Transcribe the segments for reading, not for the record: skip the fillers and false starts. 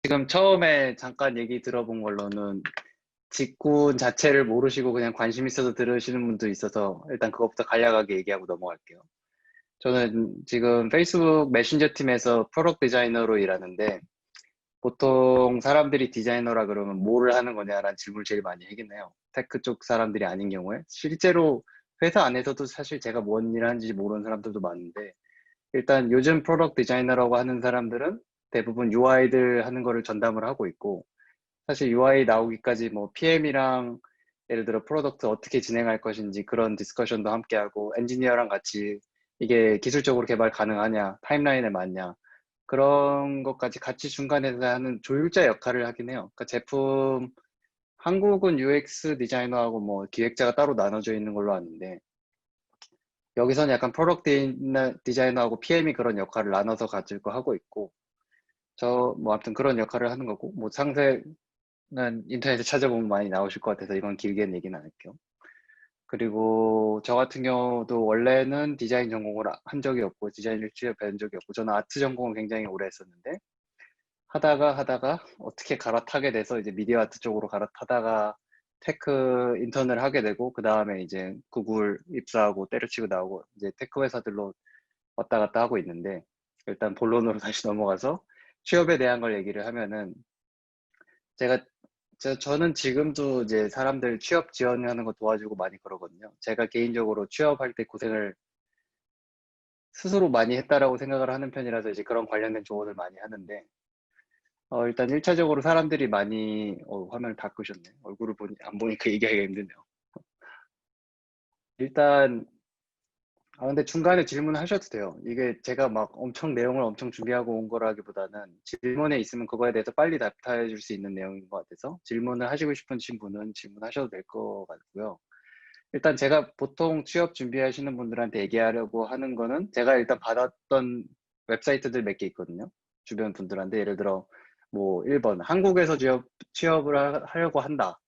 지금 처음에 잠깐 얘기 들어본 걸로는 직군 자체를 모르시고 그냥 관심 있어서 들으시는 분도 있어서 일단 그것부터 간략하게 얘기하고 넘어갈게요. 저는 지금 페이스북 메신저 팀에서 프로덕트 디자이너로 일하는데 보통 사람들이 디자이너라 그러면 뭐를 하는 거냐라는 질문을 제일 많이 하긴 해요. 테크 쪽 사람들이 아닌 경우에. 실제로 회사 안에서도 사실 제가 뭔 일 하는지 모르는 사람들도 많은데 일단 요즘 프로덕트 디자이너라고 하는 사람들은 대부분 UI들 하는 거를 전담을 하고 있고 사실 UI 나오기까지 뭐 PM이랑 예를 들어 프로덕트 어떻게 진행할 것인지 그런 디스커션도 함께 하고 엔지니어랑 같이 이게 기술적으로 개발 가능하냐, 타임라인에 맞냐 그런 것까지 같이 중간에서 하는 조율자 역할을 하긴 해요. 그러니까 제품 한국은 UX 디자이너하고 뭐 기획자가 따로 나눠져 있는 걸로 아는데 여기서는 약간 프로덕트 디자이너하고 PM이 그런 역할을 나눠서 가지고 하고 있고 저 뭐 아무튼 그런 역할을 하는 거고 뭐 상세는 인터넷에 찾아보면 많이 나오실 것 같아서 이건 길게는 얘기는 안 할게요. 그리고 저 같은 경우도 원래는 디자인 전공을 한 적이 없고 디자인을 취업한 적이 없고 저는 아트 전공을 굉장히 오래 했었는데 하다가 어떻게 갈아타게 돼서 이제 미디어 아트 쪽으로 갈아타다가 테크 인턴을 하게 되고 그 다음에 이제 구글 입사하고 때려치고 나오고 이제 테크 회사들로 왔다 갔다 하고 있는데 일단 본론으로 다시 넘어가서 취업에 대한 걸 얘기를 하면은 제가 저는 지금도 이제 사람들 취업 지원하는 거 도와주고 많이 그러거든요. 제가 개인적으로 취업할 때 고생을 스스로 많이 했다라고 생각을 하는 편이라서 이제 그런 관련된 조언을 많이 하는데 일단 1차적으로 사람들이 많이 화면을 다 끄셨네. 얼굴을 보니 안 보니까 얘기하기가 힘드네요. 일단 근데 중간에 질문하셔도 돼요. 이게 제가 막 엄청 내용을 엄청 준비하고 온 거라기보다는 질문에 있으면 그거에 대해서 빨리 답해 줄 수 있는 내용인 것 같아서 질문을 하시고 싶으신 분은 질문하셔도 될 것 같고요. 일단 제가 보통 취업 준비하시는 분들한테 얘기하려고 하는 거는 제가 일단 받았던 웹사이트들 몇 개 있거든요. 주변 분들한테 예를 들어 뭐 1번 한국에서 취업을 하려고 한다.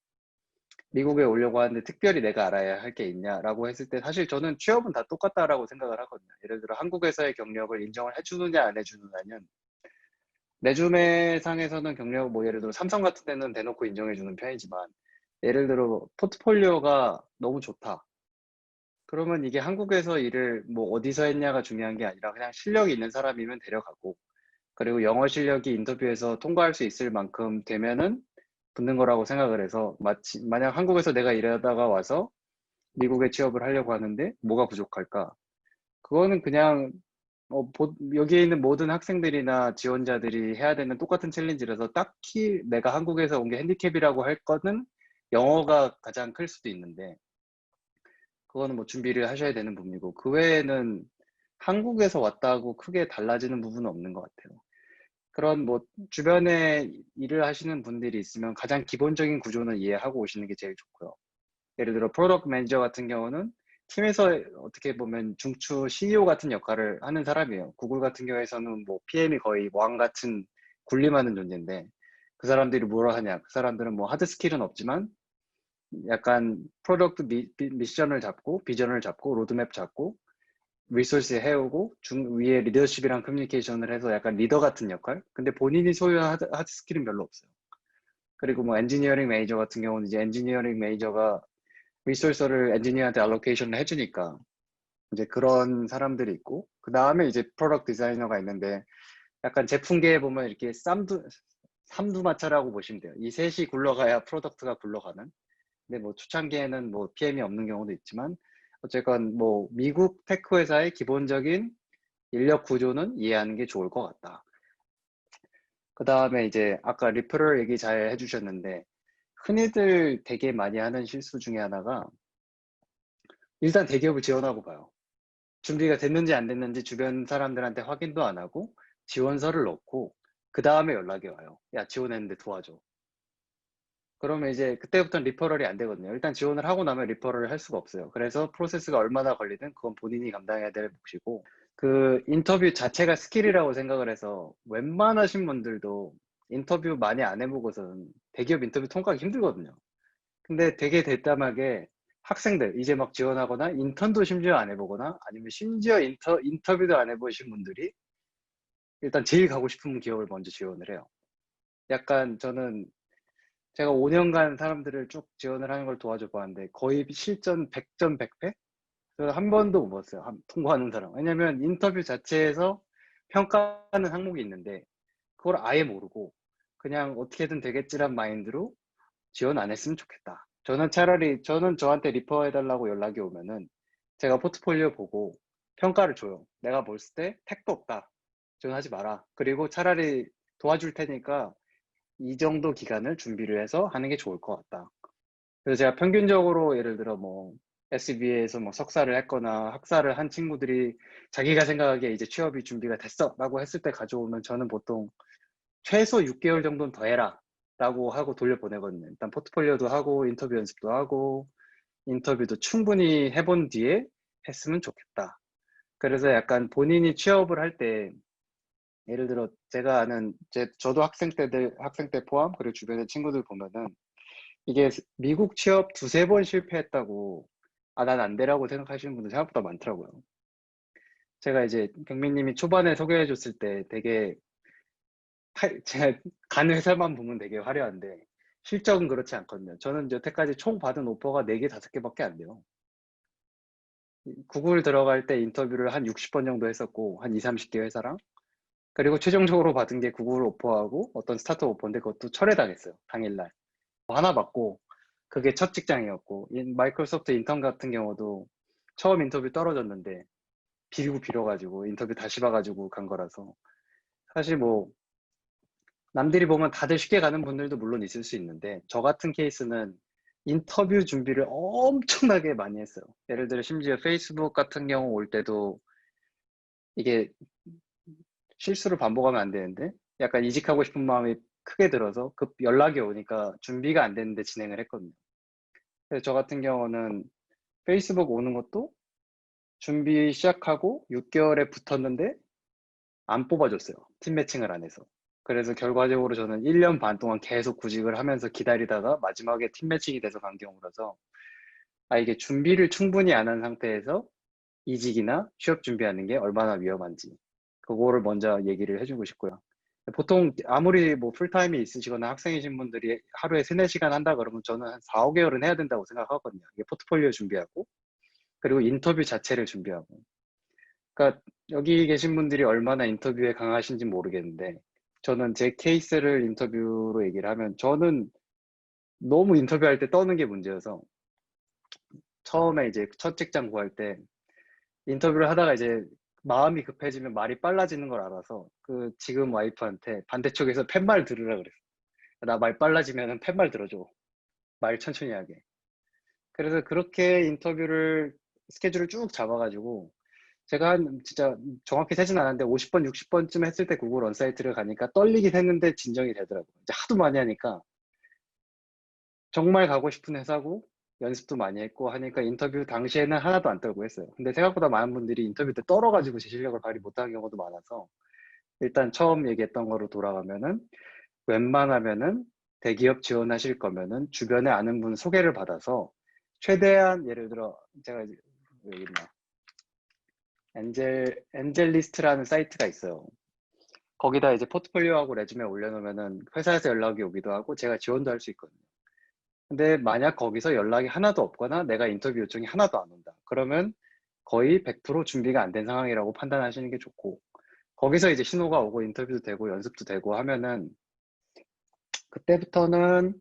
미국에 오려고 하는데 특별히 내가 알아야 할 게 있냐라고 했을 때 사실 저는 취업은 다 똑같다라고 생각을 하거든요. 예를 들어 한국에서의 경력을 인정을 해주느냐 안 해주느냐는 레주메 상에서는 경력 뭐 예를 들어 삼성 같은 데는 대놓고 인정해주는 편이지만 예를 들어 포트폴리오가 너무 좋다. 그러면 이게 한국에서 일을 뭐 어디서 했냐가 중요한 게 아니라 그냥 실력이 있는 사람이면 데려가고 그리고 영어 실력이 인터뷰에서 통과할 수 있을 만큼 되면은 붙는 거라고 생각을 해서 만약 한국에서 내가 일하다가 와서 미국에 취업을 하려고 하는데 뭐가 부족할까? 그거는 그냥 여기에 있는 모든 학생들이나 지원자들이 해야 되는 똑같은 챌린지라서 딱히 내가 한국에서 온 게 핸디캡이라고 할 거는 영어가 가장 클 수도 있는데 그거는 뭐 준비를 하셔야 되는 부분이고 그 외에는 한국에서 왔다고 크게 달라지는 부분은 없는 것 같아요. 그런 뭐 주변에 일을 하시는 분들이 있으면 가장 기본적인 구조는 이해하고 오시는 게 제일 좋고요. 예를 들어 프로덕트 매니저 같은 경우는 팀에서 어떻게 보면 중추 CEO 같은 역할을 하는 사람이에요. 구글 같은 경우에서는 뭐 PM이 거의 왕 같은 군림하는 존재인데 그 사람들이 뭐라 하냐? 그 사람들은 뭐 하드 스킬은 없지만 약간 프로덕트 미션을 잡고 비전을 잡고 로드맵 잡고 리소스 해오고 위에 리더십이랑 커뮤니케이션을 해서 약간 리더 같은 역할? 근데 본인이 소유한 하드 스킬은 별로 없어요. 그리고 뭐 엔지니어링 매니저 같은 경우는 이제 엔지니어링 매니저가 리소스를 엔지니어한테 알로케이션을 해주니까 이제 그런 사람들이 있고 그 다음에 이제 프로덕트 디자이너가 있는데 약간 제품계에 보면 이렇게 삼두마차라고 보시면 돼요. 이 셋이 굴러가야 프로덕트가 굴러가는. 근데 뭐 초창기에는 뭐 PM이 없는 경우도 있지만 어쨌건 뭐 미국 테크 회사의 기본적인 인력 구조는 이해하는 게 좋을 것 같다. 그 다음에 이제 아까 리퍼럴 얘기 잘 해주셨는데 흔히들 되게 많이 하는 실수 중에 하나가 일단 대기업을 지원하고 봐요. 준비가 됐는지 안 됐는지 주변 사람들한테 확인도 안 하고 지원서를 넣고 그 다음에 연락이 와요. 야, 지원했는데 도와줘. 그러면 이제 그때부터는 리퍼럴이 안 되거든요. 일단 지원을 하고 나면 리퍼럴을 할 수가 없어요. 그래서 프로세스가 얼마나 걸리든 그건 본인이 감당해야 될 몫이고 그 인터뷰 자체가 스킬이라고 생각을 해서 웬만하신 분들도 인터뷰 많이 안 해보고서는 대기업 인터뷰 통과하기 힘들거든요. 근데 되게 대담하게 학생들 이제 막 지원하거나 인턴도 심지어 안 해보거나 아니면 심지어 인터뷰도 안 해보신 분들이 일단 제일 가고 싶은 기업을 먼저 지원을 해요. 약간 저는 제가 5년간 사람들을 쭉 지원을 하는 걸 도와줘 봤는데 거의 실전 100점 100패? 저는 한 번도 못 봤어요. 통과하는 사람. 왜냐면 인터뷰 자체에서 평가하는 항목이 있는데 그걸 아예 모르고 그냥 어떻게든 되겠지란 마인드로 지원 안 했으면 좋겠다. 저는 차라리 저는 저한테 리퍼해달라고 연락이 오면은 제가 포트폴리오 보고 평가를 줘요. 내가 볼 때 택도 없다. 지원하지 마라. 그리고 차라리 도와줄 테니까 이 정도 기간을 준비를 해서 하는 게 좋을 것 같다. 그래서 제가 평균적으로 예를 들어 뭐 SBA에서 뭐 석사를 했거나 학사를 한 친구들이 자기가 생각하기에 이제 취업이 준비가 됐어 라고 했을 때 가져오면 저는 보통 최소 6개월 정도는 더 해라 라고 하고 돌려보내거든요. 일단 포트폴리오도 하고 인터뷰 연습도 하고 인터뷰도 충분히 해본 뒤에 했으면 좋겠다. 그래서 약간 본인이 취업을 할 때 예를 들어 제가 아는 저도 학생 때 포함 그리고 주변의 친구들 보면은 이게 미국 취업 두세 번 실패했다고 난 안 되라고 생각하시는 분들 생각보다 많더라고요. 제가 이제 경민님이 초반에 소개해 줬을 때 되게 제가 간 회사만 보면 되게 화려한데 실적은 그렇지 않거든요. 저는 여태까지 총 받은 오퍼가 4개, 5개밖에 안 돼요. 구글 들어갈 때 인터뷰를 한 60번 정도 했었고 한 2, 30개 회사랑 그리고 최종적으로 받은 게 구글 오퍼하고 어떤 스타트업 오퍼인데 그것도 철회당했어요. 당일날. 하나 받고 그게 첫 직장이었고 마이크로소프트 인턴 같은 경우도 처음 인터뷰 떨어졌는데 비리고 빌어가지고 인터뷰 다시 봐가지고 간 거라서 사실 뭐 남들이 보면 다들 쉽게 가는 분들도 물론 있을 수 있는데 저 같은 케이스는 인터뷰 준비를 엄청나게 많이 했어요. 예를 들어 심지어 페이스북 같은 경우 올 때도 이게 실수를 반복하면 안 되는데 약간 이직하고 싶은 마음이 크게 들어서 급 연락이 오니까 준비가 안 됐는데 진행을 했거든요. 그래서 저 같은 경우는 페이스북 오는 것도 준비 시작하고 6개월에 붙었는데 안 뽑아줬어요. 팀 매칭을 안 해서. 그래서 결과적으로 저는 1년 반 동안 계속 구직을 하면서 기다리다가 마지막에 팀 매칭이 돼서 간 경우라서 이게 준비를 충분히 안 한 상태에서 이직이나 취업 준비하는 게 얼마나 위험한지 그거를 먼저 얘기를 해주고 싶고요. 보통 아무리 뭐 풀타임이 있으시거나 학생이신 분들이 하루에 3, 4시간 한다 그러면 저는 한 4, 5개월은 해야 된다고 생각하거든요. 이게 포트폴리오 준비하고 그리고 인터뷰 자체를 준비하고. 그러니까 여기 계신 분들이 얼마나 인터뷰에 강하신지 모르겠는데 저는 제 케이스를 인터뷰로 얘기를 하면 저는 너무 인터뷰할 때 떠는 게 문제여서 처음에 이제 첫 직장 구할 때 인터뷰를 하다가 이제 마음이 급해지면 말이 빨라지는 걸 알아서 그 지금 와이프한테 반대쪽에서 팻말 들으라 그랬어. 나 말 빨라지면 팻말 들어줘. 말 천천히 하게. 그래서 그렇게 인터뷰를 스케줄을 쭉 잡아가지고 제가 한 진짜 정확히 세진 않았는데 50번, 60번쯤 했을 때 구글 언사이트를 가니까 떨리긴 했는데 진정이 되더라고요. 이제 하도 많이 하니까 정말 가고 싶은 회사고 연습도 많이 했고 하니까 인터뷰 당시에는 하나도 안 떨고 했어요. 근데 생각보다 많은 분들이 인터뷰 때 떨어가지고 제 실력을 발휘 못하는 경우도 많아서 일단 처음 얘기했던 거로 돌아가면은 웬만하면은 대기업 지원하실 거면은 주변에 아는 분 소개를 받아서 최대한 예를 들어 제가 이제 여기 있나 엔젤리스트라는 사이트가 있어요. 거기다 이제 포트폴리오하고 레주메 올려놓으면은 회사에서 연락이 오기도 하고 제가 지원도 할 수 있거든요. 근데 만약 거기서 연락이 하나도 없거나 내가 인터뷰 요청이 하나도 안 온다. 그러면 거의 100% 준비가 안 된 상황이라고 판단하시는 게 좋고 거기서 이제 신호가 오고 인터뷰도 되고 연습도 되고 하면은 그때부터는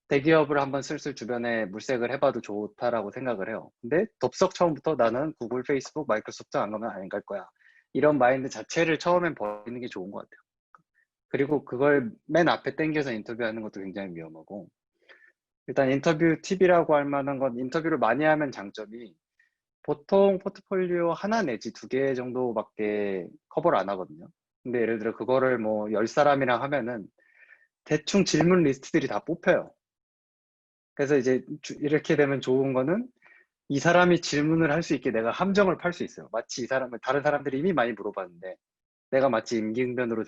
대기업을 한번 슬슬 주변에 물색을 해봐도 좋다라고 생각을 해요. 근데 덥석 처음부터 나는 구글, 페이스북, 마이크로소프트 안 가면 안 갈 거야. 이런 마인드 자체를 처음엔 버리는 게 좋은 것 같아요. 그리고 그걸 맨 앞에 땡겨서 인터뷰하는 것도 굉장히 위험하고 일단 인터뷰 팁이라고 할 만한 건 인터뷰를 많이 하면 장점이 보통 포트폴리오 하나 내지 2개 정도밖에 커버를 안 하거든요. 근데 예를 들어 그거를 뭐 10사람이랑 하면은 대충 질문 리스트들이 다 뽑혀요. 그래서 이제 이렇게 되면 좋은 거는 이 사람이 질문을 할 수 있게 내가 함정을 팔 수 있어요. 마치 이 사람을 다른 사람들이 이미 많이 물어봤는데 내가 마치 임기응변으로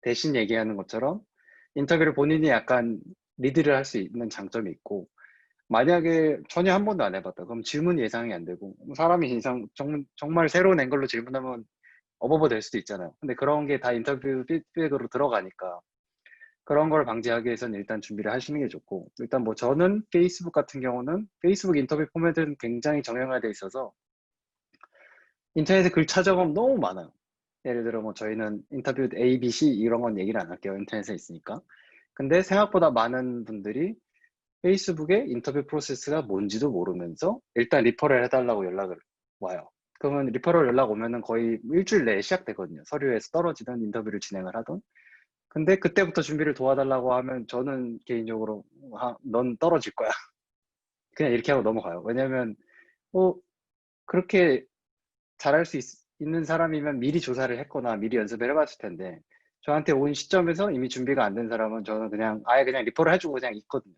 대신 얘기하는 것처럼 인터뷰를 본인이 약간 리드를 할 수 있는 장점이 있고 만약에 전혀 한 번도 안 해봤다. 그럼 질문 예상이 안 되고 사람이 정말 새로운 앵글로 질문하면 어버버 될 수도 있잖아요. 근데 그런 게 다 인터뷰 피드백으로 들어가니까 그런 걸 방지하기 위해서는 일단 준비를 하시는 게 좋고, 일단 뭐 저는 페이스북 같은 경우는 페이스북 인터뷰 포맷은 굉장히 정형화돼 있어서 인터넷에 글 찾아보면 너무 많아요. 예를 들어 뭐 저희는 인터뷰 A, B, C 이런 건 얘기를 안 할게요. 인터넷에 있으니까. 근데 생각보다 많은 분들이 페이스북에 인터뷰 프로세스가 뭔지도 모르면서 일단 리퍼럴 해달라고 연락을 와요. 그러면 리퍼럴 연락 오면은 거의 일주일 내에 시작되거든요. 서류에서 떨어지던 인터뷰를 진행을 하던. 근데 그때부터 준비를 도와달라고 하면 저는 개인적으로 넌 떨어질 거야. 그냥 이렇게 하고 넘어가요. 왜냐면 그렇게 잘할 수 있는 사람이면 미리 조사를 했거나 미리 연습을 해봤을 텐데 저한테 온 시점에서 이미 준비가 안 된 사람은 저는 그냥 아예 그냥 리퍼를 해주고 그냥 있거든요.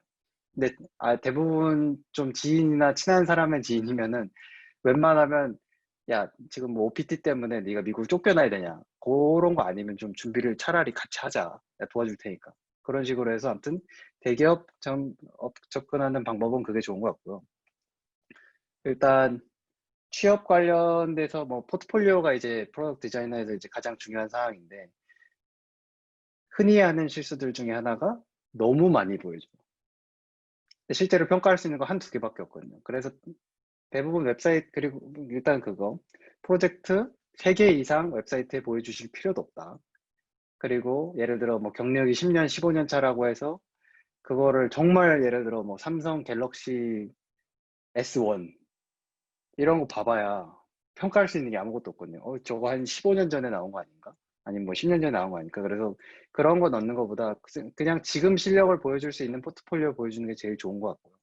근데 대부분 좀 지인이나 친한 사람의 지인이면은 웬만하면 야 지금 뭐 OPT 때문에 네가 미국을 쫓겨나야 되냐 그런 거 아니면 좀 준비를 차라리 같이 하자 내가 도와줄 테니까 그런 식으로 해서 아무튼 대기업 접근하는 방법은 그게 좋은 것 같고요. 일단 취업 관련돼서 뭐 포트폴리오가 이제 프로덕트 디자이너에서 이제 가장 중요한 사항인데 흔히 하는 실수들 중에 하나가 너무 많이 보여줘요. 실제로 평가할 수 있는 거 한두 개밖에 없거든요. 그래서 대부분 웹사이트 그리고 일단 그거 프로젝트 3개 이상 웹사이트에 보여주실 필요도 없다. 그리고 예를 들어 뭐 경력이 10년, 15년 차라고 해서 그거를 정말 예를 들어 뭐 삼성 갤럭시 S1 이런 거 봐봐야 평가할 수 있는 게 아무것도 없거든요. 저거 한 15년 전에 나온 거 아닌가? 아니면 뭐 10년 전에 나온 거 아닐까? 그래서 그런 거 넣는 것보다 그냥 지금 실력을 보여줄 수 있는 포트폴리오 보여주는 게 제일 좋은 것 같고요.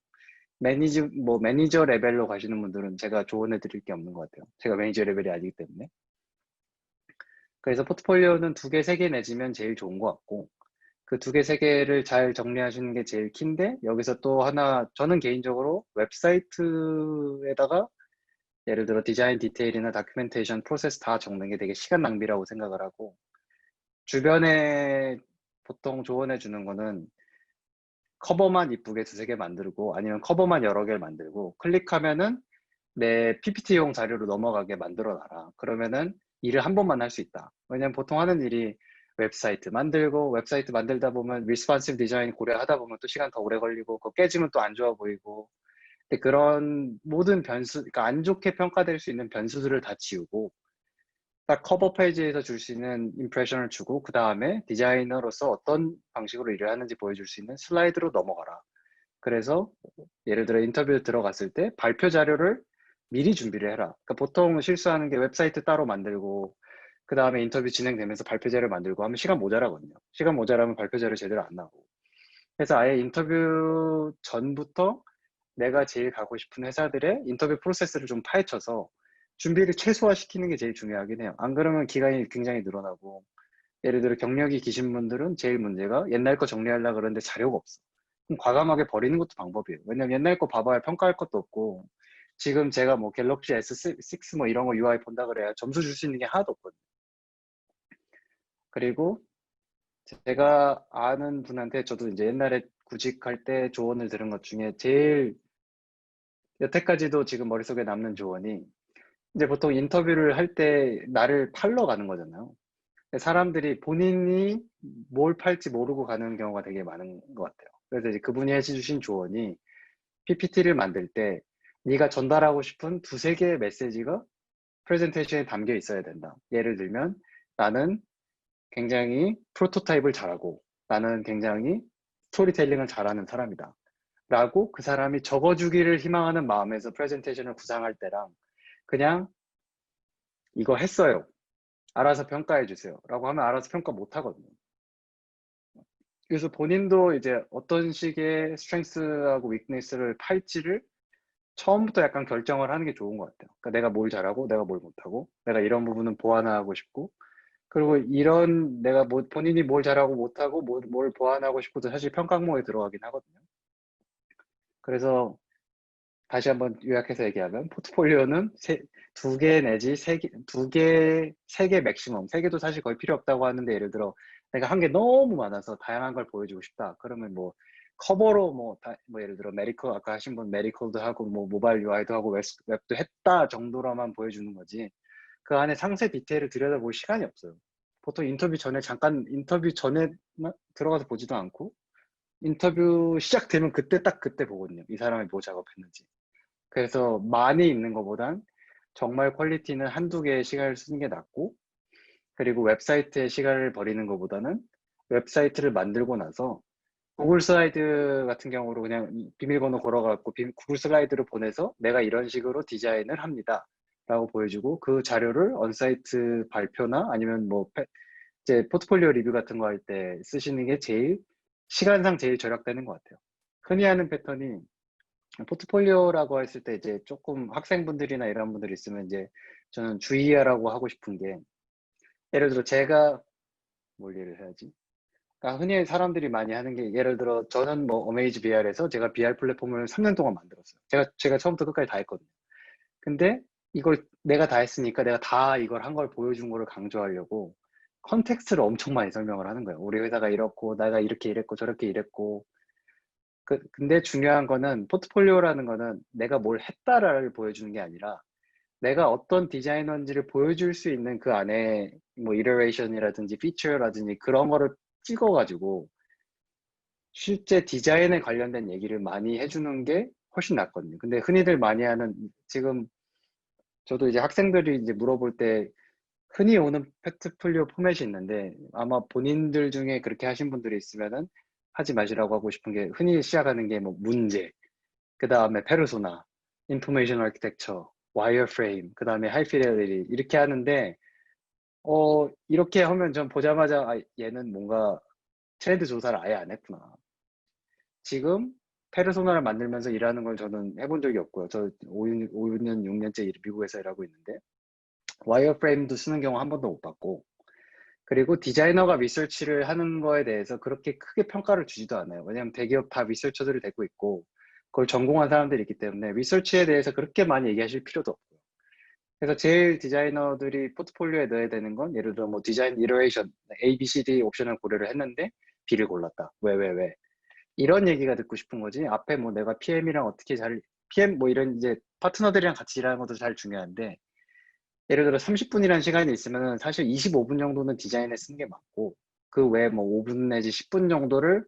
매니저 레벨로 가시는 분들은 제가 조언해 드릴 게 없는 것 같아요. 제가 매니저 레벨이 아니기 때문에. 그래서 포트폴리오는 2개, 3개 내지면 제일 좋은 것 같고, 그 2개, 3개를 잘 정리하시는 게 제일 킨데, 여기서 또 하나, 저는 개인적으로 웹사이트에다가 예를 들어 디자인 디테일이나 다큐멘테이션 프로세스 다 적는 게 되게 시간 낭비라고 생각을 하고, 주변에 보통 조언해 주는 거는 커버만 이쁘게 2, 3개 만들고, 아니면 커버만 여러 개를 만들고, 클릭하면은 내 PPT용 자료로 넘어가게 만들어 놔라. 그러면은 일을 한 번만 할 수 있다. 왜냐면 보통 하는 일이 웹사이트 만들고 웹사이트 만들다 보면 리스폰시브 디자인 고려하다 보면 또 시간 더 오래 걸리고 그거 깨지면 또 안 좋아 보이고 근데 그런 모든 변수, 그러니까 안 좋게 평가될 수 있는 변수들을 다 지우고 딱 커버 페이지에서 줄 수 있는 임프레션을 주고 그 다음에 디자이너로서 어떤 방식으로 일을 하는지 보여줄 수 있는 슬라이드로 넘어가라. 그래서 예를 들어 인터뷰 들어갔을 때 발표 자료를 미리 준비를 해라. 그러니까 보통 실수하는 게 웹사이트 따로 만들고 그 다음에 인터뷰 진행되면서 발표 자료 만들고 하면 시간 모자라거든요. 시간 모자라면 발표 자료 제대로 안 나오고. 그래서 아예 인터뷰 전부터 내가 제일 가고 싶은 회사들의 인터뷰 프로세스를 좀 파헤쳐서 준비를 최소화시키는 게 제일 중요하긴 해요. 안 그러면 기간이 굉장히 늘어나고 예를 들어 경력이 기신 분들은 제일 문제가 옛날 거 정리하려고 그러는데 자료가 없어. 그럼 과감하게 버리는 것도 방법이에요. 왜냐면 옛날 거 봐봐야 평가할 것도 없고 지금 제가 뭐 갤럭시 S6 뭐 이런 거 UI 본다 그래야 점수 줄 수 있는 게 하나도 없거든요. 그리고 제가 아는 분한테 저도 이제 옛날에 구직할 때 조언을 들은 것 중에 제일 여태까지도 지금 머릿속에 남는 조언이 이제 보통 인터뷰를 할 때 나를 팔러 가는 거잖아요. 사람들이 본인이 뭘 팔지 모르고 가는 경우가 되게 많은 것 같아요. 그래서 이제 그분이 해주신 조언이 PPT를 만들 때 네가 전달하고 싶은 2, 3개의 메시지가 프레젠테이션에 담겨 있어야 된다. 예를 들면 나는 굉장히 프로토타입을 잘하고 나는 굉장히 스토리텔링을 잘하는 사람이다. 라고 그 사람이 적어주기를 희망하는 마음에서 프레젠테이션을 구상할 때랑 그냥 이거 했어요. 알아서 평가해 주세요. 라고 하면 알아서 평가 못 하거든요. 그래서 본인도 이제 어떤 식의 스트렝스하고 위크니스를 팔지를 처음부터 약간 결정을 하는 게 좋은 것 같아요. 그러니까 내가 뭘 잘하고 내가 뭘 못하고 내가 이런 부분은 보완하고 싶고 그리고 이런 내가 본인이 뭘 잘하고 못하고 뭘 보완하고 싶고도 사실 평가 항목에 들어가긴 하거든요. 그래서 다시 한번 요약해서 얘기하면 포트폴리오는 2개 내지 3개, 2개, 3개 맥시멈. 3개도 사실 거의 필요 없다고 하는데 예를 들어 내가 한 게 너무 많아서 다양한 걸 보여주고 싶다. 그러면 뭐 커버로 뭐 예를 들어 메디컬 아까 하신 분 메디컬도 하고 뭐 모바일 UI도 하고 웹도 했다 정도로만 보여주는 거지. 그 안에 상세 디테일을 들여다볼 시간이 없어요. 보통 인터뷰 전에 들어가서 보지도 않고 인터뷰 시작되면 그때 보거든요. 이 사람이 뭐 작업했는지. 그래서 많이 있는 것보단 정말 퀄리티는 한두 개의 시간을 쓰는 게 낫고, 그리고 웹사이트에 시간을 버리는 것보다는 웹사이트를 만들고 나서 구글 슬라이드 같은 경우로 그냥 비밀번호 걸어갖고 구글 슬라이드를 보내서 내가 이런 식으로 디자인을 합니다. 라고 보여주고 그 자료를 언사이트 발표나 아니면 뭐 이제 포트폴리오 리뷰 같은 거 할 때 쓰시는 게 시간상 제일 절약되는 것 같아요. 흔히 하는 패턴이 포트폴리오라고 했을 때 이제 조금 학생분들이나 이런 분들이 있으면 이제 저는 주의하라고 하고 싶은 게, 예를 들어 제가 뭘 예를 해야지. 그러니까 흔히 사람들이 많이 하는 게, 예를 들어 저는 뭐 어메이즈 BR에서 제가 BR 플랫폼을 3년 동안 만들었어요. 제가 처음부터 끝까지 다 했거든요. 근데 이걸 내가 다 했으니까 내가 다 이걸 한 걸 보여준 거를 강조하려고 컨텍스트를 엄청 많이 설명을 하는 거예요. 우리 회사가 이렇고 내가 이렇게 일했고 저렇게 일했고. 근데 중요한 거는 포트폴리오라는 거는 내가 뭘 했다를 보여주는 게 아니라 내가 어떤 디자이너인지를 보여줄 수 있는 그 안에 뭐 이터레이션이라든지 피처라든지 그런 거를 찍어가지고 실제 디자인에 관련된 얘기를 많이 해주는 게 훨씬 낫거든요. 근데 흔히들 많이 하는, 지금 저도 이제 학생들이 이제 물어볼 때 흔히 오는 포트폴리오 포맷이 있는데, 아마 본인들 중에 그렇게 하신 분들이 있으면은 하지 마시라고 하고 싶은 게, 흔히 시작하는 게 뭐 문제, 그 다음에 페르소나, 인포메이션 아키텍처, 와이어프레임, 그 다음에 하이피델리티 이렇게 하는데, 이렇게 하면 전 보자마자 얘는 뭔가 트렌드 조사를 아예 안 했구나. 지금 페르소나를 만들면서 일하는 걸 저는 해본 적이 없고요. 저 5년, 6년째 미국에서 일하고 있는데 와이어프레임도 쓰는 경우 한 번도 못 봤고, 그리고 디자이너가 리서치를 하는 거에 대해서 그렇게 크게 평가를 주지도 않아요. 왜냐하면 대기업 다 리서처들이 되고 있고 그걸 전공한 사람들이 있기 때문에 리서치에 대해서 그렇게 많이 얘기하실 필요도 없고요. 그래서 제일 디자이너들이 포트폴리오에 넣어야 되는 건, 예를 들어 뭐 디자인 이터레이션 A, B, C, D 옵션을 고려를 했는데 B를 골랐다. 왜? 이런 얘기가 듣고 싶은 거지. 앞에 뭐 내가 PM이랑 어떻게 PM 뭐 이런 이제 파트너들이랑 같이 일하는 것도 잘 중요한데, 예를 들어 30분이라는 시간이 있으면 사실 25분 정도는 디자인에 쓰는 게 맞고, 그 외에 뭐 5분 내지 10분 정도를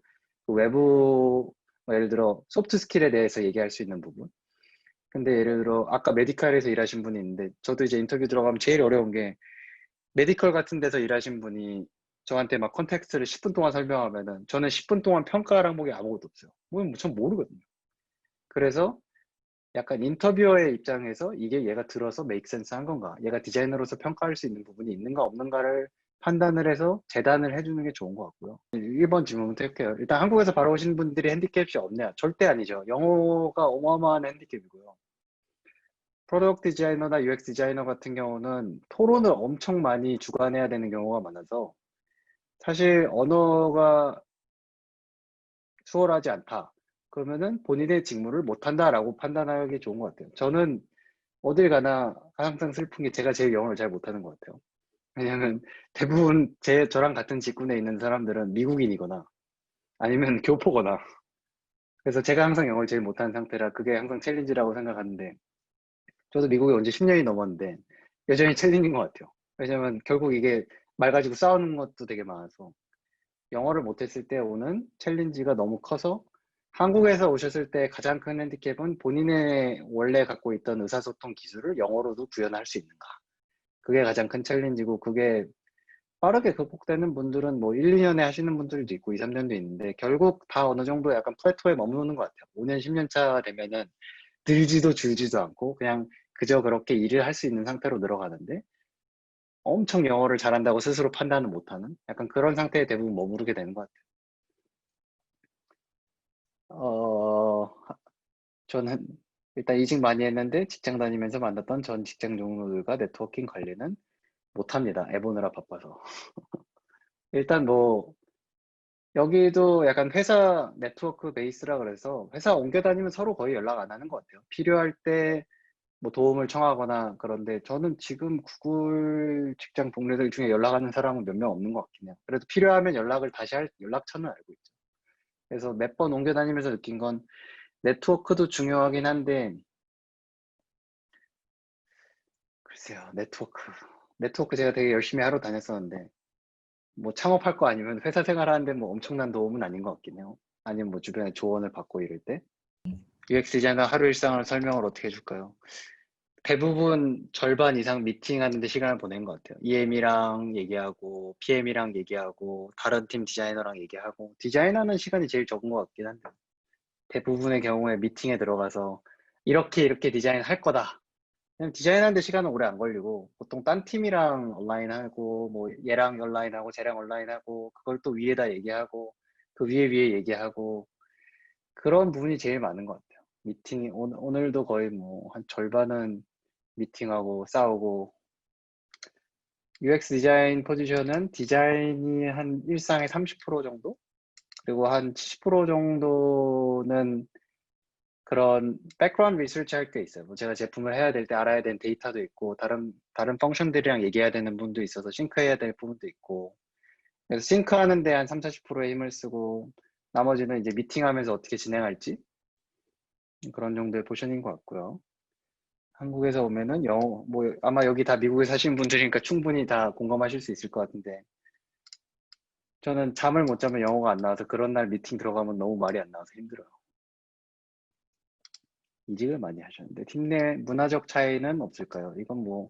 그 외부, 뭐 예를 들어 소프트 스킬에 대해서 얘기할 수 있는 부분. 근데 예를 들어 아까 메디칼에서 일하신 분이 있는데, 저도 이제 인터뷰 들어가면 제일 어려운 게, 메디컬 같은 데서 일하신 분이 저한테 막 컨텍스트를 10분 동안 설명하면은 저는 10분 동안 평가할 항목이 아무것도 없어요. 전 모르거든요. 그래서 약간 인터뷰어의 입장에서 이게 얘가 들어서 메이크 센스 한 건가, 얘가 디자이너로서 평가할 수 있는 부분이 있는가 없는가를 판단을 해서 재단을 해주는 게 좋은 것 같고요. 1번 질문부터 할게요. 일단 한국에서 바로 오신 분들이 핸디캡이 없냐? 절대 아니죠. 영어가 어마어마한 핸디캡이고요. 프로덕트 디자이너나 UX 디자이너 같은 경우는 토론을 엄청 많이 주관해야 되는 경우가 많아서 사실 언어가 수월하지 않다. 그러면은 본인의 직무를 못한다라고 판단하기 좋은 것 같아요. 저는 어딜 가나 항상 슬픈 게 제가 제일 영어를 잘 못하는 것 같아요. 왜냐면 대부분 저랑 같은 직군에 있는 사람들은 미국인이거나 아니면 교포거나, 그래서 제가 항상 영어를 제일 못하는 상태라 그게 항상 챌린지라고 생각하는데, 저도 미국에 온 지 10년이 넘었는데 여전히 챌린지인 것 같아요. 왜냐면 결국 이게 말 가지고 싸우는 것도 되게 많아서 영어를 못했을 때 오는 챌린지가 너무 커서, 한국에서 오셨을 때 가장 큰 핸디캡은 본인의 원래 갖고 있던 의사소통 기술을 영어로도 구현할 수 있는가. 그게 가장 큰 챌린지고, 그게 빠르게 극복되는 분들은 뭐 1, 2년에 하시는 분들도 있고 2, 3년도 있는데, 결국 다 어느 정도 약간 플래토에 머무르는 것 같아요. 5년, 10년 차 되면은 늘지도 줄지도 않고 그냥 그저 그렇게 일을 할 수 있는 상태로 늘어가는데, 엄청 영어를 잘한다고 스스로 판단을 못하는 약간 그런 상태에 대부분 머무르게 되는 것 같아요. 저는 일단 이직 많이 했는데 직장 다니면서 만났던 전 직장 동료들과 네트워킹 관리는 못합니다. 애 보느라 바빠서. 일단 뭐 여기도 약간 회사 네트워크 베이스라 그래서 회사 옮겨 다니면 서로 거의 연락 안 하는 것 같아요. 필요할 때 뭐 도움을 청하거나. 그런데 저는 지금 구글 직장 동료들 중에 연락하는 사람은 몇 명 없는 것 같긴 해요. 그래도 필요하면 연락을 다시 할 연락처는 알고 있죠. 그래서 몇 번 옮겨 다니면서 느낀 건, 네트워크도 중요하긴 한데, 글쎄요, 네트워크 제가 되게 열심히 하러 다녔었는데 뭐 창업할 거 아니면 회사 생활하는데 뭐 엄청난 도움은 아닌 것 같긴 해요. 아니면 뭐 주변에 조언을 받고 이럴 때. UX 디자이너 하루 일상을 설명을 어떻게 해줄까요? 대부분 절반 이상 미팅하는 데 시간을 보낸 것 같아요. EM이랑 얘기하고, PM이랑 얘기하고, 다른 팀 디자이너랑 얘기하고, 디자이너는 시간이 제일 적은 것 같긴 한데, 대부분의 경우에 미팅에 들어가서 이렇게 이렇게 디자인 할 거다. 그냥 디자인하는데 시간은 오래 안 걸리고, 보통 딴 팀이랑 온라인하고, 뭐 얘랑 온라인하고, 쟤랑 온라인하고, 그걸 또 위에다 얘기하고, 그 위에 얘기하고, 그런 부분이 제일 많은 것 같아요. 미팅이, 오늘도 거의 뭐, 한 절반은 미팅하고 싸우고 UX 디자인 포지션은 디자인이 한 일상의 30% 정도? 그리고 한 70% 정도는 그런 백그라운드 리서치 할 게 있어요. 뭐 제가 제품을 해야 될 때 알아야 되는 데이터도 있고 다른 펑션들이랑 얘기해야 되는 부분도 있어서 싱크해야 될 부분도 있고 그래서 싱크하는 데 한 3, 40%의 힘을 쓰고 나머지는 이제 미팅하면서 어떻게 진행할지 그런 정도의 포션인 것 같고요. 한국에서 오면은 영어, 뭐, 아마 여기 다 미국에 사시는 분들이니까 충분히 다 공감하실 수 있을 것 같은데, 저는 잠을 못 자면 영어가 안 나와서 그런 날 미팅 들어가면 너무 말이 안 나와서 힘들어요. 이직을 많이 하셨는데, 팀 내 문화적 차이는 없을까요? 이건 뭐,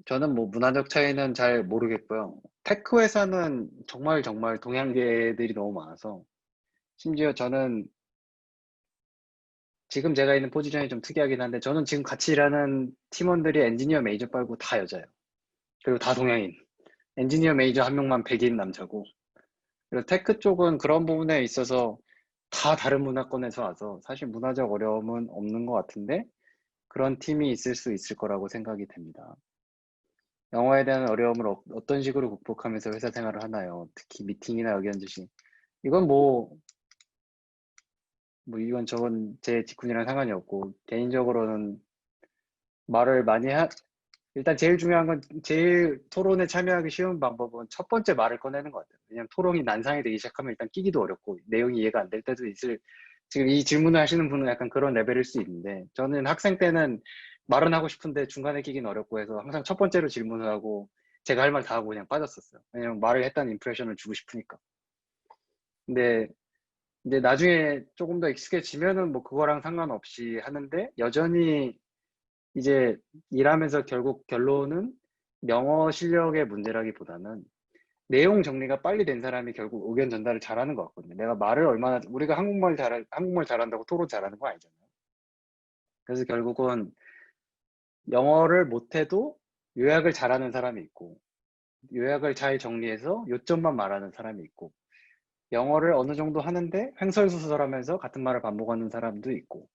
저는 뭐 문화적 차이는 잘 모르겠고요. 테크 회사는 정말 정말 동양계들이 너무 많아서, 심지어 저는 지금 제가 있는 포지션이 좀 특이하긴 한데, 저는 지금 같이 일하는 팀원들이 엔지니어 메이저 빨고 다 여자예요. 그리고 다 동양인. 엔지니어 메이저 한 명만 백인 남자고, 그리고 테크 쪽은 그런 부분에 있어서 다 다른 문화권에서 와서 사실 문화적 어려움은 없는 것 같은데 그런 팀이 있을 수 있을 거라고 생각이 됩니다. 영어에 대한 어려움을 어떤 식으로 극복하면서 회사 생활을 하나요? 특히 미팅이나 의견 주시. 이건 뭐 이건 저건 제 직군이랑 상관이 없고 개인적으로는 말을 많이 일단 제일 중요한 건 제일 토론에 참여하기 쉬운 방법은 첫 번째 말을 꺼내는 것 같아요. 왜냐면 토론이 난상이 되기 시작하면 일단 끼기도 어렵고 내용이 이해가 안 될 때도 있을 지금 이 질문을 하시는 분은 약간 그런 레벨일 수 있는데 저는 학생 때는 말은 하고 싶은데 중간에 끼기는 어렵고 해서 항상 첫 번째로 질문을 하고 제가 할 말 다 하고 그냥 빠졌었어요. 왜냐면 말을 했다는 임프레션을 주고 싶으니까. 근데 이제 나중에 조금 더 익숙해지면은 뭐 그거랑 상관없이 하는데 여전히 이제 일하면서 결국 결론은 영어 실력의 문제라기보다는 내용 정리가 빨리 된 사람이 결국 의견 전달을 잘하는 것 같거든요. 내가 말을 얼마나 우리가 한국말 잘한다고 토론 잘하는 거 아니잖아요. 그래서 결국은 영어를 못해도 요약을 잘하는 사람이 있고 요약을 잘 정리해서 요점만 말하는 사람이 있고 영어를 어느 정도 하는데 횡설수설하면서 같은 말을 반복하는 사람도 있고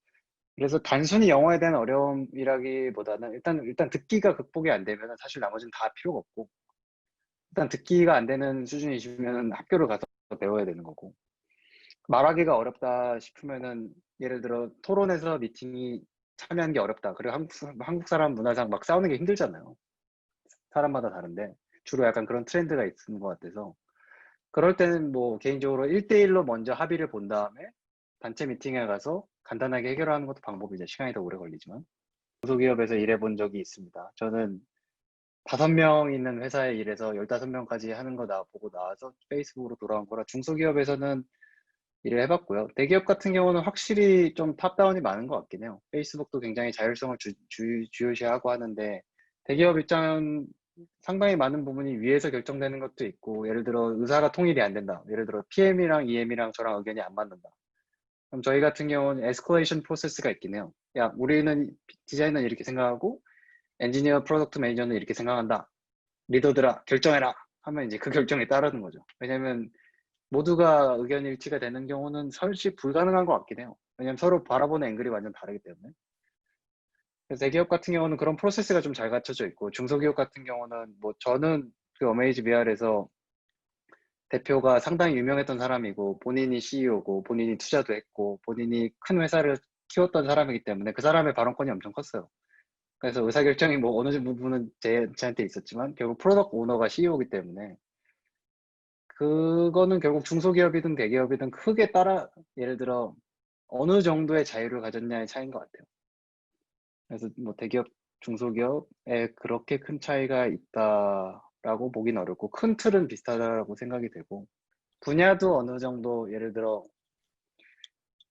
그래서 단순히 영어에 대한 어려움이라기보다는 일단 듣기가 극복이 안 되면 사실 나머지는 다 필요가 없고 일단 듣기가 안 되는 수준이시면 학교를 가서 배워야 되는 거고 말하기가 어렵다 싶으면은 예를 들어 토론에서 미팅이 참여하는 게 어렵다. 그리고 한국 사람 문화상 막 싸우는 게 힘들잖아요. 사람마다 다른데 주로 약간 그런 트렌드가 있는 것 같아서 그럴 때는 뭐 개인적으로 1대1로 먼저 합의를 본 다음에 단체 미팅에 가서 간단하게 해결하는 것도 방법이죠. 시간이 더 오래 걸리지만 중소기업에서 일해본 적이 있습니다. 저는 5명 있는 회사에 일해서 15명까지 하는 거 보고 나와서 페이스북으로 돌아온 거라 중소기업에서는 일을 해봤고요. 대기업 같은 경우는 확실히 좀 탑다운이 많은 것 같긴 해요. 페이스북도 굉장히 자율성을 주요시하고 하는데 대기업 입장은 상당히 많은 부분이 위에서 결정되는 것도 있고 예를 들어 의사가 통일이 안 된다. 예를 들어 PM이랑 EM이랑 저랑 의견이 안 맞는다. 그럼 저희 같은 경우는 에스컬레이션 프로세스가 있긴 해요. 야, 우리는 디자이너는 이렇게 생각하고 엔지니어 프로덕트 매니저는 이렇게 생각한다. 리더들아 결정해라 하면 이제 그 결정에 따르는 거죠. 왜냐면 모두가 의견 일치가 되는 경우는 설치 불가능한 것 같긴 해요. 왜냐면 서로 바라보는 앵글이 완전 다르기 때문에. 그래서 대기업 같은 경우는 그런 프로세스가 좀 잘 갖춰져 있고 중소기업 같은 경우는 뭐 저는 그 어메이지 비알에서 대표가 상당히 유명했던 사람이고 본인이 CEO고 본인이 투자도 했고 본인이 큰 회사를 키웠던 사람이기 때문에 그 사람의 발언권이 엄청 컸어요. 그래서 의사결정이 뭐 어느 부분은 저한테 있었지만 결국 프로덕트 오너가 CEO이기 때문에 그거는 결국 중소기업이든 대기업이든 크게 예를 들어 어느 정도의 자유를 가졌냐의 차이인 것 같아요. 그래서 뭐 대기업, 중소기업에 그렇게 큰 차이가 있다. 라고 보긴 어렵고 큰 틀은 비슷하다고 생각이 되고 분야도 어느 정도 예를 들어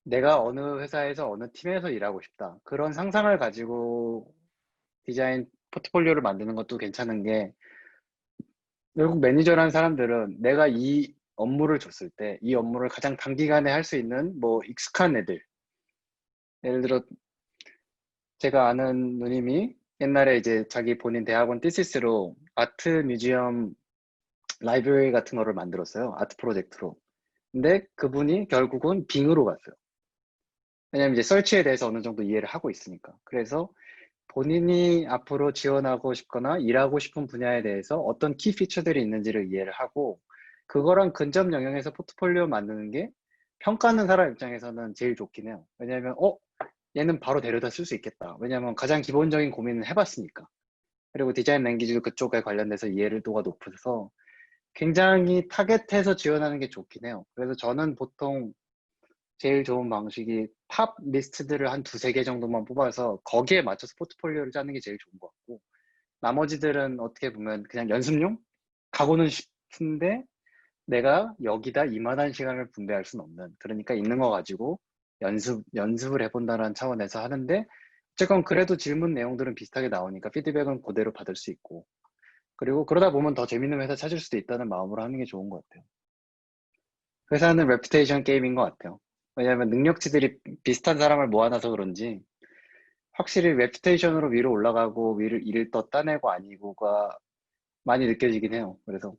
내가 어느 회사에서 어느 팀에서 일하고 싶다. 그런 상상을 가지고 디자인 포트폴리오를 만드는 것도 괜찮은 게 결국 매니저라는 사람들은 내가 이 업무를 줬을 때 이 업무를 가장 단기간에 할 수 있는 뭐 익숙한 애들 예를 들어 제가 아는 누님이 옛날에 이제 자기 본인 대학원 티시스로 아트 뮤지엄 라이브러리 같은 거를 만들었어요. 아트 프로젝트로. 근데 그분이 결국은 빙으로 갔어요. 왜냐면 이제 설치에 대해서 어느 정도 이해를 하고 있으니까. 그래서 본인이 앞으로 지원하고 싶거나 일하고 싶은 분야에 대해서 어떤 키 피처들이 있는지를 이해를 하고 그거랑 근접 영역에서 포트폴리오 만드는 게 평가하는 사람 입장에서는 제일 좋긴 해요. 왜냐면 얘는 바로 데려다 쓸 수 있겠다. 왜냐면 가장 기본적인 고민은 해봤으니까. 그리고 디자인 랭귀지도 그쪽에 관련돼서 이해도가 높아서 굉장히 타겟해서 지원하는 게 좋긴 해요. 그래서 저는 보통 제일 좋은 방식이 탑 리스트들을 한 두세 개 정도만 뽑아서 거기에 맞춰서 포트폴리오를 짜는 게 제일 좋은 것 같고 나머지들은 어떻게 보면 그냥 연습용? 가고는 싶은데 내가 여기다 이만한 시간을 분배할 수는 없는 그러니까 있는 거 가지고 연습을 해본다는 차원에서 하는데 어쨌건 그래도 질문 내용들은 비슷하게 나오니까 피드백은 그대로 받을 수 있고 그리고 그러다 보면 더 재밌는 회사 찾을 수도 있다는 마음으로 하는 게 좋은 것 같아요. 회사는 레퓨테이션 게임인 것 같아요. 왜냐하면 능력치들이 비슷한 사람을 모아놔서 그런지 확실히 레퓨테이션으로 위로 올라가고 위를 일을 더 따내고 아니고가 많이 느껴지긴 해요. 그래서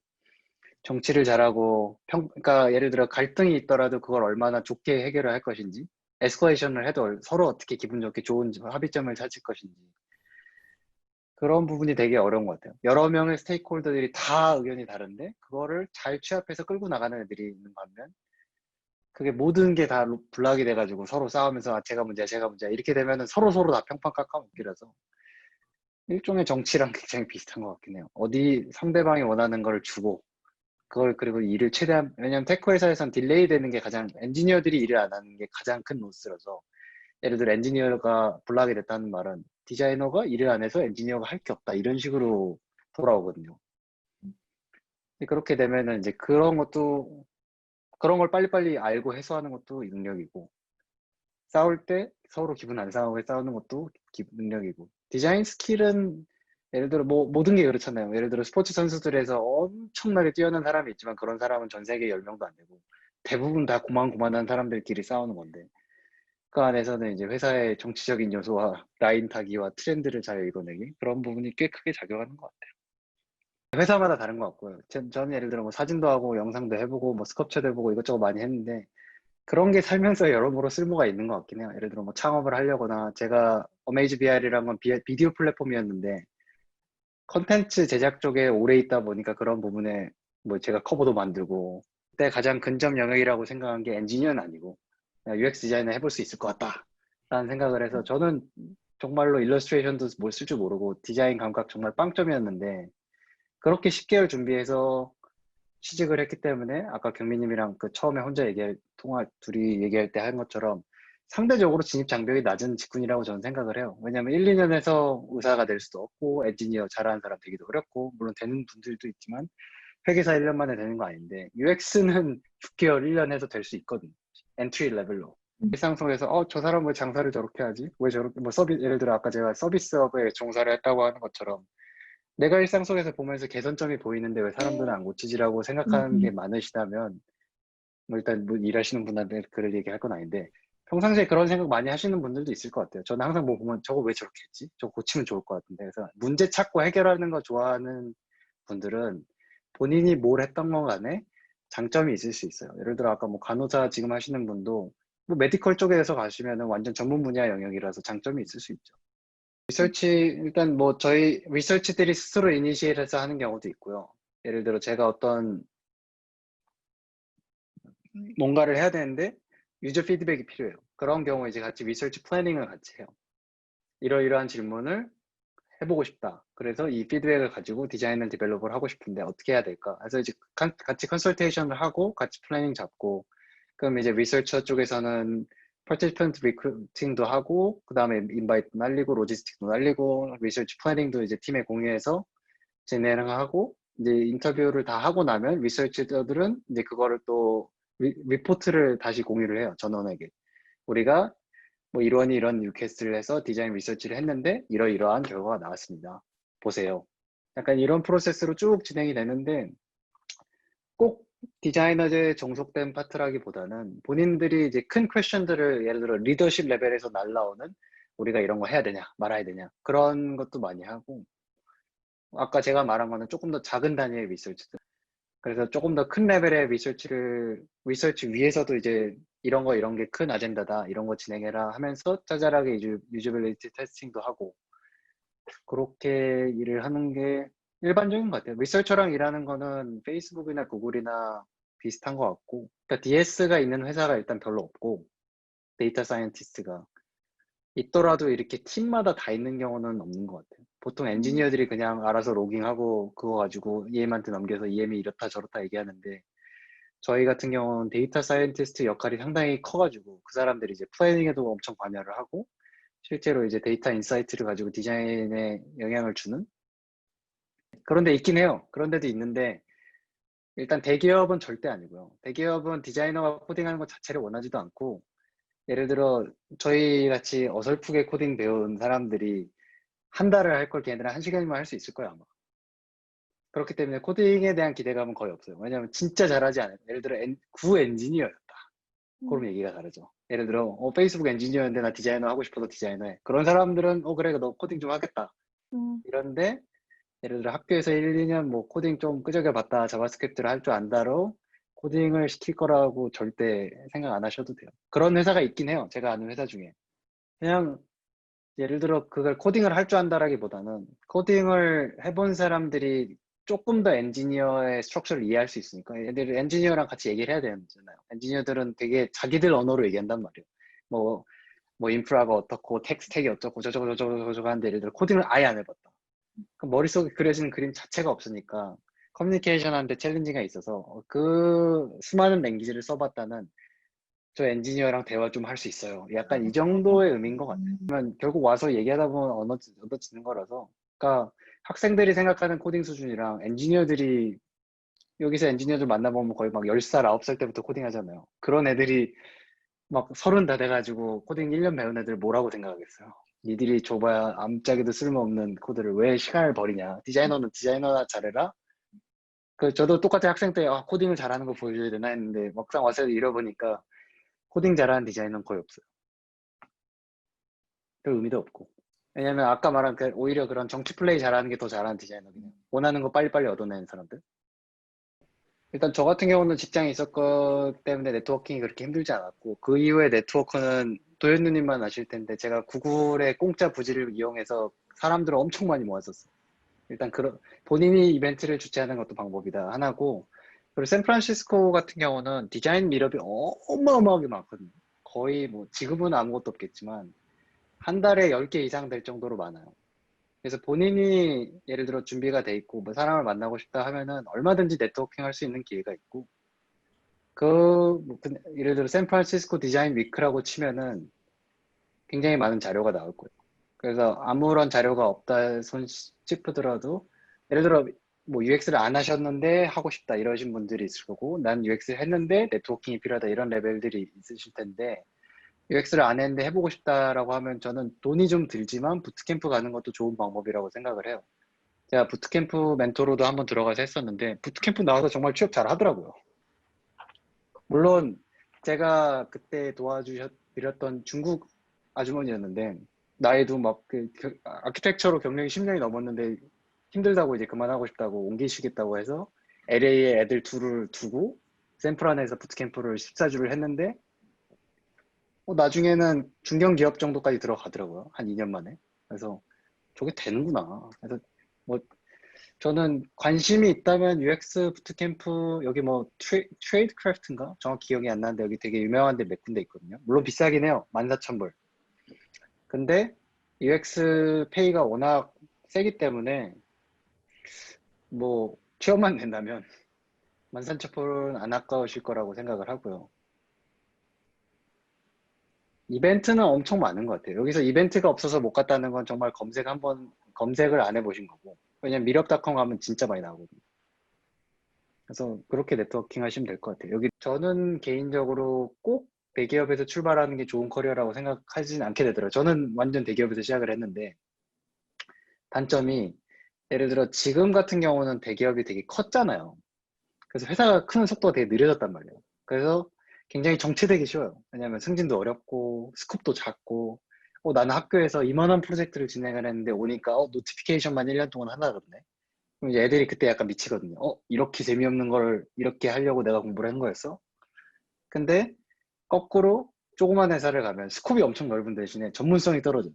정치를 잘하고 그러니까 예를 들어 갈등이 있더라도 그걸 얼마나 좋게 해결을 할 것인지 에스컬레이션을 해도 서로 어떻게 기분 좋게 좋은 합의점을 찾을 것인지 그런 부분이 되게 어려운 것 같아요. 여러 명의 스테이크홀더들이 다 의견이 다른데 그거를 잘 취합해서 끌고 나가는 애들이 있는 반면 그게 모든 게 다 블락이 돼가지고 서로 싸우면서 제가 문제야 제가 문제야 이렇게 되면은 서로 다 평판 깎아먹기라서 일종의 정치랑 굉장히 비슷한 것 같긴 해요. 어디 상대방이 원하는 걸 주고 그걸 그리고 일을 최대한 왜냐면 테크 회사에선 딜레이 되는 게 가장 엔지니어들이 일을 안 하는 게 가장 큰 로스라서 예를 들어 엔지니어가 블락이 됐다는 말은 디자이너가 일을 안 해서 엔지니어가 할 게 없다 이런 식으로 돌아오거든요. 그렇게 되면은 이제 그런 걸 빨리빨리 알고 해소하는 것도 능력이고 싸울 때 서로 기분 안 상하게 싸우는 것도 능력이고 디자인 스킬은 예를 들어 뭐 모든 게 그렇잖아요. 예를 들어 스포츠 선수들에서 엄청나게 뛰어난 사람이 있지만 그런 사람은 전 세계 10명도 안 되고 대부분 다 고만고만한 사람들끼리 싸우는 건데 그 안에서는 이제 회사의 정치적인 요소와 라인 타기와 트렌드를 잘 읽어내기 그런 부분이 꽤 크게 작용하는 것 같아요. 회사마다 다른 것 같고요. 저는 예를 들어 뭐 사진도 하고 영상도 해보고 뭐 스컵처도 해보고 이것저것 많이 했는데 그런 게 살면서 여러모로 쓸모가 있는 것 같긴 해요. 예를 들어 뭐 창업을 하려거나 제가 어메이즈 BR이라는 건 비디오 플랫폼이었는데 컨텐츠 제작 쪽에 오래 있다 보니까 그런 부분에 뭐 제가 커버도 만들고 그때 가장 근접 영역이라고 생각한 게 엔지니어는 아니고 그냥 UX 디자이너 해볼 수 있을 것 같다 라는 생각을 해서 저는 정말로 일러스트레이션도 뭘 쓸 줄 모르고 디자인 감각 정말 빵점이었는데 그렇게 10개월 준비해서 취직을 했기 때문에 아까 경민님이랑 그 처음에 혼자 둘이 얘기할 때 한 것처럼 상대적으로 진입 장벽이 낮은 직군이라고 저는 생각을 해요. 왜냐하면 1, 2년에서 의사가 될 수도 없고 엔지니어 잘하는 사람 되기도 어렵고 물론 되는 분들도 있지만 회계사 1년 만에 되는 거 아닌데 UX는 6개월, 1년 해서 될 수 있거든요. 엔트리 레벨로. 일상 속에서 저 사람 왜 장사를 저렇게 하지? 왜 저렇게 뭐 예를 들어 아까 제가 서비스업에 종사를 했다고 하는 것처럼 내가 일상 속에서 보면서 개선점이 보이는데 왜 사람들은 안 고치지라고 생각하는 게 많으시다면 뭐 일단 뭐 일하시는 분한테 그럴 얘기 할 건 아닌데 평상시에 그런 생각 많이 하시는 분들도 있을 것 같아요. 저는 항상 뭐 보면 저거 왜 저렇게 했지? 저거 고치면 좋을 것 같은데 그래서 문제 찾고 해결하는 거 좋아하는 분들은 본인이 뭘 했던 건 간에 장점이 있을 수 있어요. 예를 들어 아까 뭐 간호사 지금 하시는 분도 뭐 메디컬 쪽에서 가시면은 완전 전문 분야 영역이라서 장점이 있을 수 있죠. 일단 뭐 저희 리서치들이 스스로 이니시에이트해서 하는 경우도 있고요. 예를 들어 제가 어떤 뭔가를 해야 되는데 유저 피드백이 필요해요. 그런 경우에 이제 같이 리서치 플래닝을 같이 해요. 이러이러한 질문을 해보고 싶다. 그래서 이 피드백을 가지고 디자인 앤 디벨롭을 하고 싶은데 어떻게 해야 될까? 그래서 이제 같이 컨설테이션을 하고 같이 플래닝 잡고 그럼 이제 리서처 쪽에서는 participant recruiting도 하고 그 다음에 인바이트 날리고 로지스틱도 날리고 리서치 플래닝도 이제 팀에 공유해서 진행하고 이제 인터뷰를 다 하고 나면 리서치들은 이제 그거를 또 리포트를 다시 공유를 해요. 전원에게. 우리가 뭐 이런 뉴캐스트를 해서 디자인 리서치를 했는데 이러이러한 결과가 나왔습니다. 보세요. 약간 이런 프로세스로 쭉 진행이 되는데 꼭 디자이너즈에 종속된 파트라기보다는 본인들이 이제 큰 퀘션들을 예를 들어 리더십 레벨에서 날라오는 우리가 이런 거 해야 되냐 말아야 되냐 그런 것도 많이 하고 아까 제가 말한 거는 조금 더 작은 단위의 리서치들 그래서 조금 더 큰 레벨의 리서치 위에서도 이제 이런 게 큰 아젠다다 이런 거 진행해라 하면서 짜잘하게 유저빌리티 테스팅도 하고 그렇게 일을 하는 게 일반적인 것 같아요. 리서처랑 일하는 거는 페이스북이나 구글이나 비슷한 것 같고, 그러니까 DS가 있는 회사가 일단 별로 없고, 데이터 사이언티스트가 있더라도 이렇게 팀마다 다 있는 경우는 없는 것 같아요. 보통 엔지니어들이 그냥 알아서 로깅하고 그거 가지고 EM한테 넘겨서 EM이 이렇다 저렇다 얘기하는데, 저희 같은 경우는 데이터 사이언티스트 역할이 상당히 커가지고 그 사람들이 이제 플래닝에도 엄청 관여를 하고 실제로 이제 데이터 인사이트를 가지고 디자인에 영향을 주는 그런 데 있긴 해요. 그런 데도 있는데 일단 대기업은 절대 아니고요. 대기업은 디자이너가 코딩하는 것 자체를 원하지도 않고 예를 들어 저희 같이 어설프게 코딩 배운 사람들이 한 달을 할 걸 걔네들은 한 시간이면 할 수 있을 거예요 아마. 그렇기 때문에 코딩에 대한 기대감은 거의 없어요. 왜냐하면 진짜 잘하지 않아요. 예를 들어 구 엔지니어였다. 그럼 얘기가 다르죠. 예를 들어 페이스북 엔지니어인데 나 디자이너 하고 싶어서 디자이너 해. 그런 사람들은 그래 너 코딩 좀 하겠다. 이런데 예를 들어 학교에서 1, 2년 뭐 코딩 좀 끄적여 봤다. 자바스크립트를 할 줄 안다로 코딩을 시킬 거라고 절대 생각 안 하셔도 돼요. 그런 회사가 있긴 해요. 제가 아는 회사 중에. 그냥 예를 들어 그걸 코딩을 할 줄 안다라기보다는 코딩을 해본 사람들이 조금 더 엔지니어의 스트럭처를 이해할 수 있으니까 얘들 엔지니어랑 같이 얘기를 해야 되잖아요. 엔지니어들은 되게 자기들 언어로 얘기한단 말이에요. 뭐, 뭐 인프라가 어떻고 텍스택이 어쩌고 저쩌고 하는데 예를 들어 코딩을 아예 안 해봤다. 그럼 머릿속에 그려지는 그림 자체가 없으니까 커뮤니케이션 하는데 챌린지가 있어서 그 수많은 랭귀지를 써봤다는 저 엔지니어랑 대화 좀 할 수 있어요. 약간 이 정도의 의미인 것 같아요. 그러면 결국 와서 얘기하다 보면 얻어지는 거라서. 그러니까 학생들이 생각하는 코딩 수준이랑 엔지니어들이 여기서 엔지니어들 만나보면 거의 막 10살, 9살 때부터 코딩 하잖아요. 그런 애들이 막 30 다 돼가지고 코딩 1년 배운 애들 뭐라고 생각하겠어요. 니들이 줘봐야 아무짝에도 쓸모없는 코드를 왜 시간을 버리냐. 디자이너는 디자이너나 잘해라. 저도 똑같이 학생 때 코딩을 잘하는 거 보여줘야 되나 했는데 막상 와서 잃어보니까 코딩 잘하는 디자이너는 거의 없어요. 별 의미도 없고. 왜냐면 아까 말한 오히려 그런 정치 플레이 잘하는 게 더 잘하는 디자이너 그냥 원하는 거 빨리빨리 얻어내는 사람들. 일단 저 같은 경우는 직장에 있었기 때문에 네트워킹이 그렇게 힘들지 않았고 그 이후에 네트워크는 도현누님만 아실 텐데 제가 구글의 공짜 부지를 이용해서 사람들을 엄청 많이 모았었어요. 일단 본인이 이벤트를 주최하는 것도 방법이다 하나고 그리고 샌프란시스코 같은 경우는 디자인 미럽이 어마어마하게 많거든요. 거의 뭐 지금은 아무것도 없겠지만 한 달에 10개 이상 될 정도로 많아요. 그래서 본인이 예를 들어 준비가 돼 있고 뭐 사람을 만나고 싶다 하면은 얼마든지 네트워킹 할 수 있는 기회가 있고 예를 들어 샌프란시스코 디자인 위크라고 치면은 굉장히 많은 자료가 나올 거예요. 그래서 아무런 자료가 없다 손 짚으더라도 예를 들어 뭐 UX를 안 하셨는데 하고 싶다 이러신 분들이 있을 거고 난 UX를 했는데 네트워킹이 필요하다 이런 레벨들이 있으실 텐데 UX를 안 했는데 해보고 싶다라고 하면 저는 돈이 좀 들지만 부트캠프 가는 것도 좋은 방법이라고 생각을 해요. 제가 부트캠프 멘토로도 한번 들어가서 했었는데 부트캠프 나와서 정말 취업 잘 하더라고요. 물론 제가 그때 도와드렸던 중국 아주머니였는데 나이도 막 아키텍처로 경력이 10년이 넘었는데 힘들다고 이제 그만하고 싶다고 옮기시겠다고 해서 LA에 애들 둘을 두고 샌프란에서 부트캠프를 14주를 했는데 나중에는 중견기업 정도까지 들어가더라고요. 한 2년 만에. 그래서 저게 되는구나. 그래서 뭐 저는 관심이 있다면 UX 부트캠프 여기 뭐 트레이드 크래프트인가? 정확히 기억이 안 나는데 여기 되게 유명한 데 몇 군데 있거든요. 물론 비싸긴 해요. 14,000불. 근데 UX 페이가 워낙 세기 때문에 뭐 취업만 된다면 13,000불은 안 아까우실 거라고 생각을 하고요. 이벤트는 엄청 많은 것 같아요. 여기서 이벤트가 없어서 못 갔다는 건 정말 검색을 안 해보신 거고. 왜냐면 미럽닷컴 가면 진짜 많이 나오거든요. 그래서 그렇게 네트워킹 하시면 될 것 같아요. 여기 저는 개인적으로 꼭 대기업에서 출발하는 게 좋은 커리어라고 생각하진 않게 되더라고요. 저는 완전 대기업에서 시작을 했는데 단점이 예를 들어 지금 같은 경우는 대기업이 되게 컸잖아요. 그래서 회사가 크는 속도가 되게 느려졌단 말이에요. 그래서 굉장히 정체되기 쉬워요. 왜냐하면 승진도 어렵고 스콥도 작고 나는 학교에서 이만한 프로젝트를 진행을 했는데 오니까 노티피케이션만 1년 동안 하나 그러네. 그럼 이제 애들이 그때 약간 미치거든요. 이렇게 재미없는 걸 이렇게 하려고 내가 공부를 한 거였어? 근데 거꾸로 조그만 회사를 가면 스콥이 엄청 넓은 대신에 전문성이 떨어져요.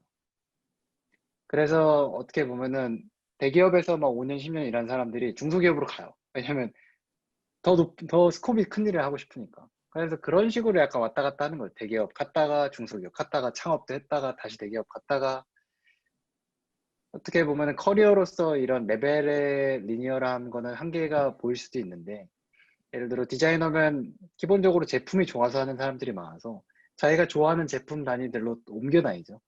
그래서 어떻게 보면은 대기업에서 막 5년, 10년 일한 사람들이 중소기업으로 가요. 왜냐면 더 스콥이 큰 일을 하고 싶으니까. 그래서 그런 식으로 약간 왔다 갔다 하는 거예요. 대기업 갔다가 중소기업 갔다가 창업도 했다가 다시 대기업 갔다가 어떻게 보면 커리어로서 이런 레벨의 리니어한 거는 한계가 보일 수도 있는데 예를 들어 디자이너면 기본적으로 제품이 좋아서 하는 사람들이 많아서 자기가 좋아하는 제품 단위들로 옮겨 다니죠.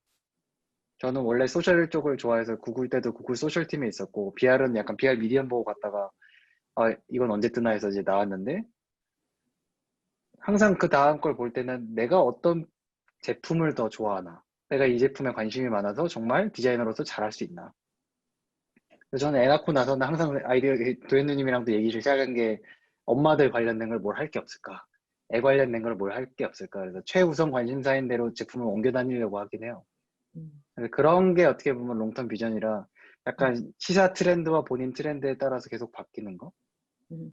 저는 원래 소셜 쪽을 좋아해서 구글 때도 구글 소셜 팀에 있었고 BR은 약간 BR 미디엄 보고 갔다가 이건 언제 뜨나 해서 이제 나왔는데 항상 그 다음 걸 볼 때는 내가 어떤 제품을 더 좋아하나 내가 이 제품에 관심이 많아서 정말 디자이너로서 잘할 수 있나. 그래서 저는 애 낳고 나서는 항상 아이디어 도현누님이랑도 얘기를 시작한 게 엄마들 관련된 걸 뭘 할 게 없을까, 애 관련된 걸 뭘 할 게 없을까. 그래서 최우선 관심사인 대로 제품을 옮겨 다니려고 하긴 해요. 음, 그래서 그런 게 어떻게 보면 롱텀 비전이라 음, 약간 시사 트렌드와 본인 트렌드에 따라서 계속 바뀌는 거.